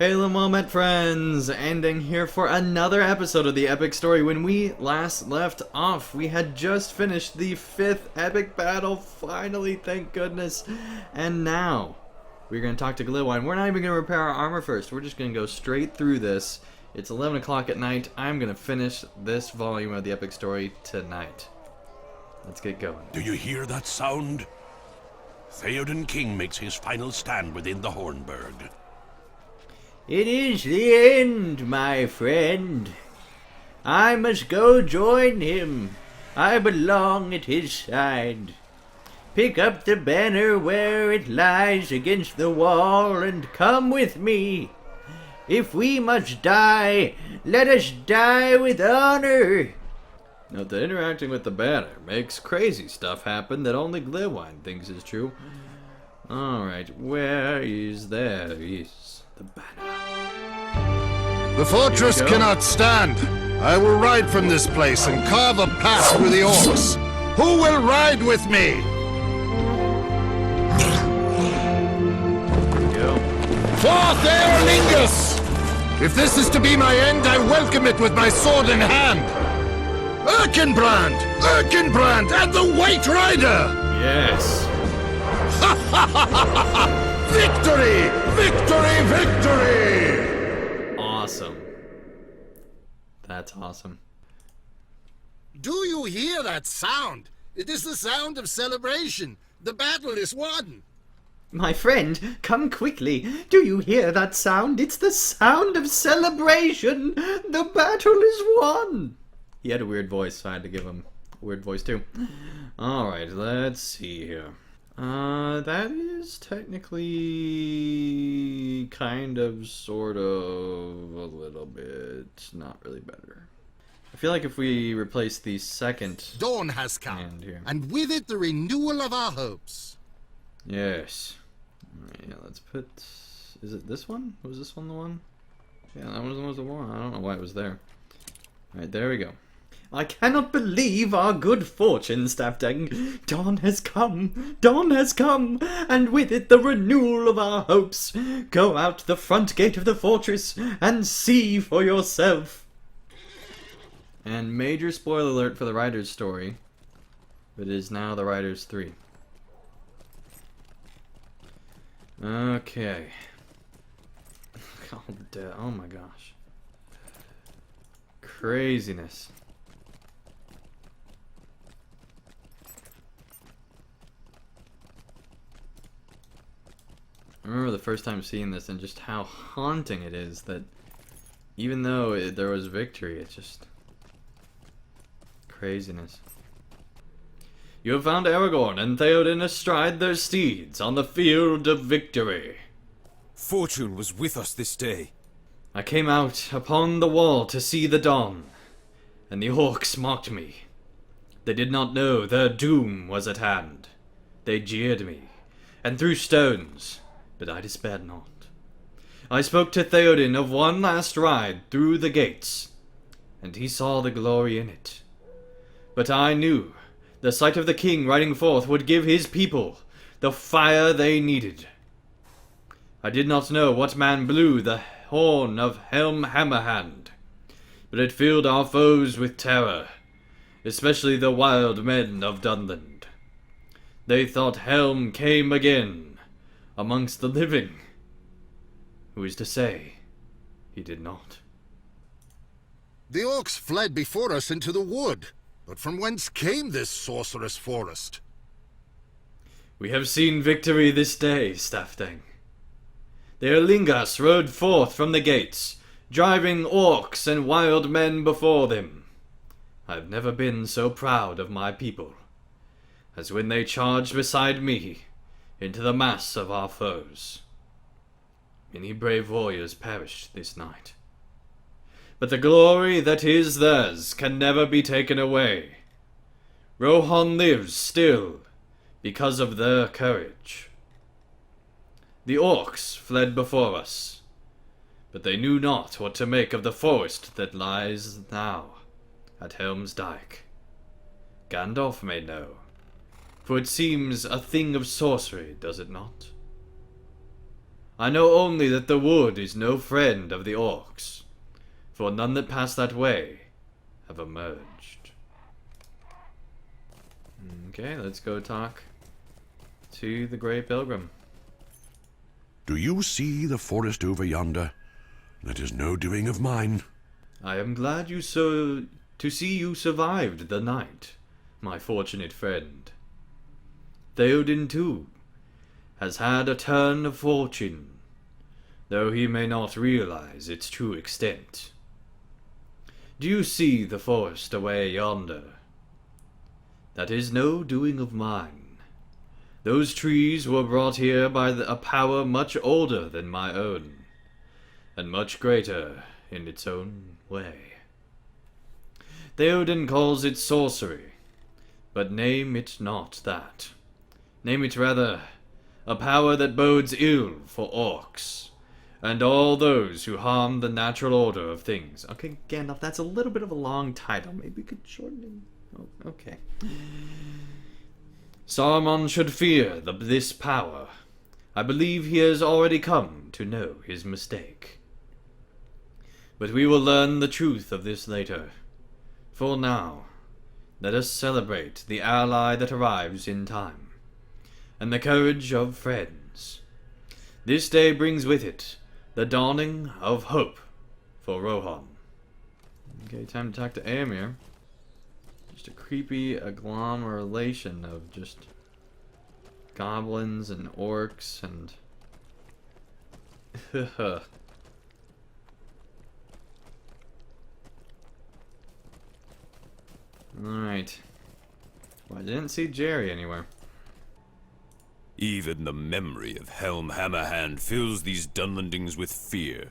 Hello moment friends, ending here for another episode of the epic story. When we last left off, we had just finished the 5th epic battle, finally, thank goodness. And now, we're going to talk to Glitwine. We're not even going to repair our armor first, we're just going to go straight through this. It's 11 o'clock at night, I'm going to finish this volume of the epic story tonight. Let's get going. Do you hear that sound? Theoden King makes his final stand within the Hornburg. It is the end, my friend. I must go join him. I belong at his side. Pick up the banner where it lies against the wall and come with me. If we must die, let us die with honor. Note that interacting with the banner makes crazy stuff happen that only Glitwine thinks is true. Alright, where is there is the banner? The fortress cannot stand. I will ride from this place and carve a path through the orcs. Who will ride with me? Forth, Aerlingus! If this is to be my end, I welcome it with my sword in hand. Erkenbrand! Erkenbrand and the White Rider! Yes! Victory! Victory! Victory! Awesome. That's awesome. Do you hear that sound? It is the sound of celebration. The battle is won. My friend, come quickly. Do you hear that sound? It's the sound of celebration. The battle is won. He had a weird voice, so I had to give him a weird voice too. Alright, let's see here. That is technically kind of, sort of, a little bit, not really better. I feel like if we replace the second Dawn has come, hand here. and with it the renewal of our hopes. Yes. Alright, yeah, let's put, is it this one? Was this one the one? Yeah, that one was the one. I don't know why it was there. Alright, there we go. I cannot believe our good fortune, Staffdang. Dawn has come, and with it the renewal of our hopes. Go out the front gate of the fortress and see for yourself. And major spoiler alert for the Riders story. It is now the Riders 3. Okay. Oh my gosh. Craziness. I remember the first time seeing this and just how haunting it is that even though there was victory, it's just craziness. You have found Aragorn and Theoden astride their steeds on the field of victory. Fortune was with us this day. I came out upon the wall to see the dawn, and the orcs mocked me. They did not know their doom was at hand. They jeered me and threw stones, but I despaired not. I spoke to Theoden of one last ride through the gates, and he saw the glory in it. But I knew the sight of the king riding forth would give his people the fire they needed. I did not know what man blew the horn of Helm Hammerhand, but it filled our foes with terror, especially the wild men of Dunland. They thought Helm came again amongst the living. Who is to say he did not? The orcs fled before us into the wood, but from whence came this sorcerous forest? We have seen victory this day, Staffdang. The Erlingas rode forth from the gates, driving orcs and wild men before them. I have never been so proud of my people as when they charged beside me into the mass of our foes. Many brave warriors perished this night, but the glory that is theirs can never be taken away. Rohan lives still because of their courage. The orcs fled before us, but they knew not what to make of the forest that lies now at Helm's Dyke. Gandalf may know, for it seems a thing of sorcery, does it not? I know only that the wood is no friend of the orcs, for none that pass that way have emerged. Okay, let's go talk to the Grey Pilgrim. Do you see the forest over yonder? That is no doing of mine. I am glad to see you survived the night, my fortunate friend. Theoden, too, has had a turn of fortune, though he may not realize its true extent. Do you see the forest away yonder? That is no doing of mine. Those trees were brought here by a power much older than my own, and much greater in its own way. Theoden calls it sorcery, but name it not that. Name it rather a power that bodes ill for orcs, and all those who harm the natural order of things. Okay, Gandalf, that's a little bit of a long title. Maybe we could shorten it. Oh, okay. Saruman should fear this power. I believe he has already come to know his mistake. But we will learn the truth of this later. For now, let us celebrate the ally that arrives in time, and the courage of friends. This day brings with it the dawning of hope for Rohan. Okay, time to talk to Aemir. Just a creepy agglomeration of just goblins and orcs and... Alright. Well, I didn't see Jerry anywhere. Even the memory of Helm Hammerhand fills these Dunlendings with fear.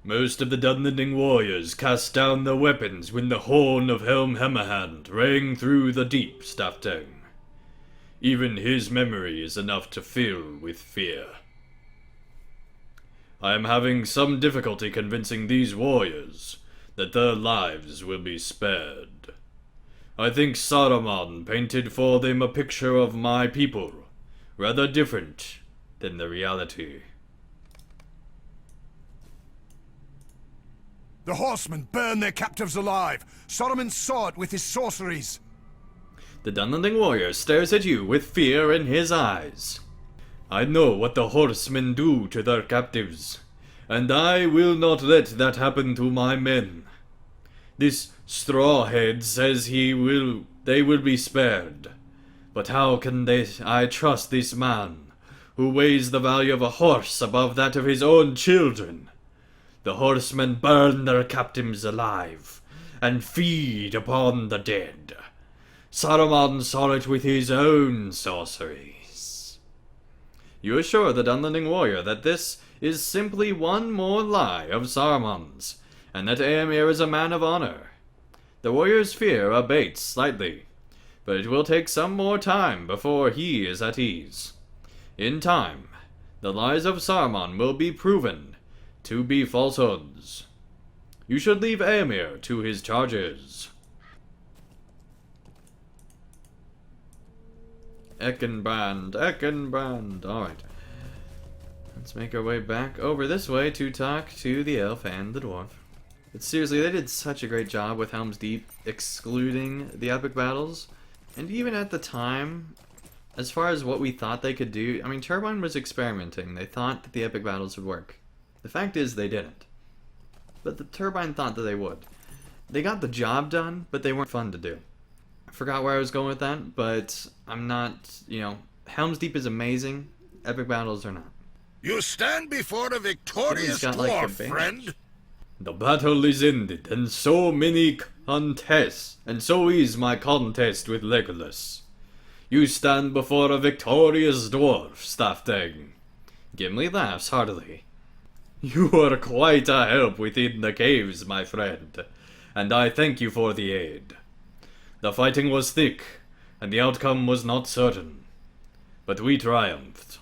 Most of the Dunlending warriors cast down their weapons when the horn of Helm Hammerhand rang through the deep Staftang. Even his memory is enough to fill with fear. I am having some difficulty convincing these warriors that their lives will be spared. I think Saruman painted for them a picture of my people, rather different than the reality. The horsemen burn their captives alive. Saruman saw it with his sorceries. The Dunlending warrior stares at you with fear in his eyes. I know what the horsemen do to their captives, and I will not let that happen to my men. This strawhead says they will be spared. But how can I trust this man, who weighs the value of a horse above that of his own children? The horsemen burn their captives alive, and feed upon the dead. Saruman saw it with his own sorceries. You assure the Dunlending warrior that this is simply one more lie of Saruman's, and that Aemir is a man of honor. The warrior's fear abates slightly, but it will take some more time before he is at ease. In time, the lies of Saruman will be proven to be falsehoods. You should leave Aemir to his charges. Eckenbrand. Alright. Let's make our way back over this way to talk to the elf and the dwarf. But seriously, they did such a great job with Helm's Deep excluding the epic battles. And even at the time, as far as what we thought they could do, I mean, Turbine was experimenting. They thought that the epic battles would work. The fact is, they didn't. But the Turbine thought that they would. They got the job done, but they weren't fun to do. I forgot where I was going with that, but I'm not, Helm's Deep is amazing. Epic battles are not. You stand before a victorious got, like, a dwarf, bench. friend. The battle is ended, and so many contests, and so is my contest with Legolas. You stand before a victorious dwarf, Staftang. Gimli laughs heartily. You are quite a help within the caves, my friend, and I thank you for the aid. The fighting was thick, and the outcome was not certain, but we triumphed.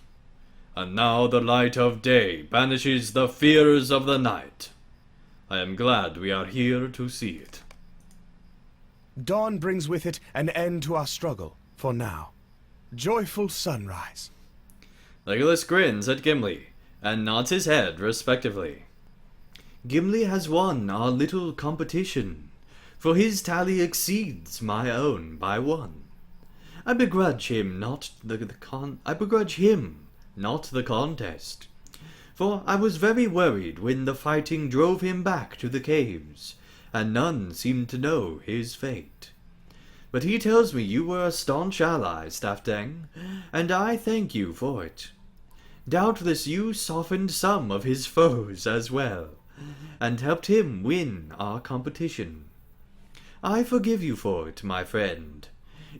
And now the light of day banishes the fears of the night. I am glad we are here to see it. Dawn brings with it an end to our struggle, for now. Joyful sunrise. Legolas grins at Gimli, and nods his head respectively. Gimli has won our little competition, for his tally exceeds my own by 1. I begrudge him not the contest, for I was very worried when the fighting drove him back to the caves, and none seemed to know his fate. But he tells me you were a staunch ally, Staffdang, and I thank you for it. Doubtless you softened some of his foes as well, and helped him win our competition. I forgive you for it, my friend.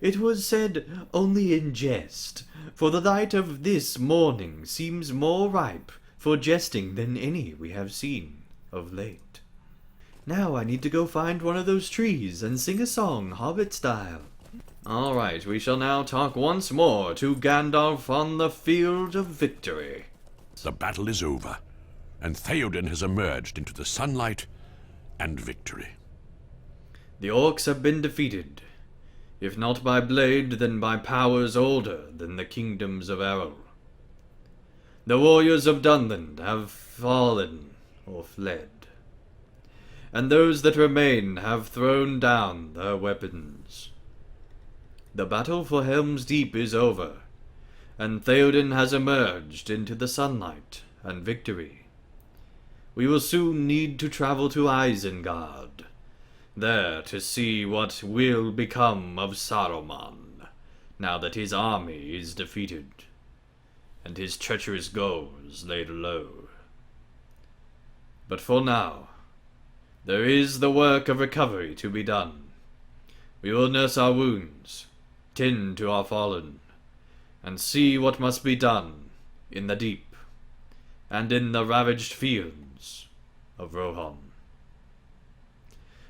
It was said only in jest, for the night of this morning seems more ripe for jesting than any we have seen of late. Now I need to go find one of those trees and sing a song Hobbit style. Alright, we shall now talk once more to Gandalf on the field of victory. The battle is over, and Theoden has emerged into the sunlight and victory. The orcs have been defeated, if not by blade, then by powers older than the kingdoms of Errol. The warriors of Dunland have fallen or fled, and those that remain have thrown down their weapons. The battle for Helm's Deep is over, and Theoden has emerged into the sunlight and victory. We will soon need to travel to Isengard, there to see what will become of Saruman, now that his army is defeated, and his treacherous goals laid low. But for now, there is the work of recovery to be done. We will nurse our wounds, tend to our fallen, and see what must be done in the deep, and in the ravaged fields of Rohan.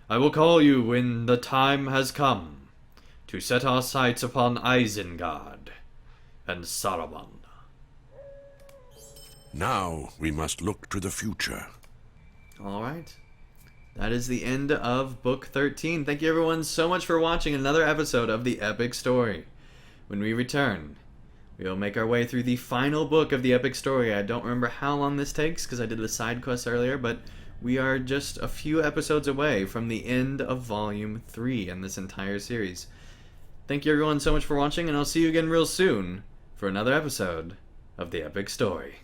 I will call you when the time has come to set our sights upon Isengard and Saruman. Now we must look to the future. Alright. That is the end of Book 13. Thank you everyone so much for watching another episode of the Epic Story. When we return, we will make our way through the final book of the Epic Story. I don't remember how long this takes because I did the side quest earlier, but we are just a few episodes away from the end of Volume 3 in this entire series. Thank you everyone so much for watching, and I'll see you again real soon for another episode of the Epic Story.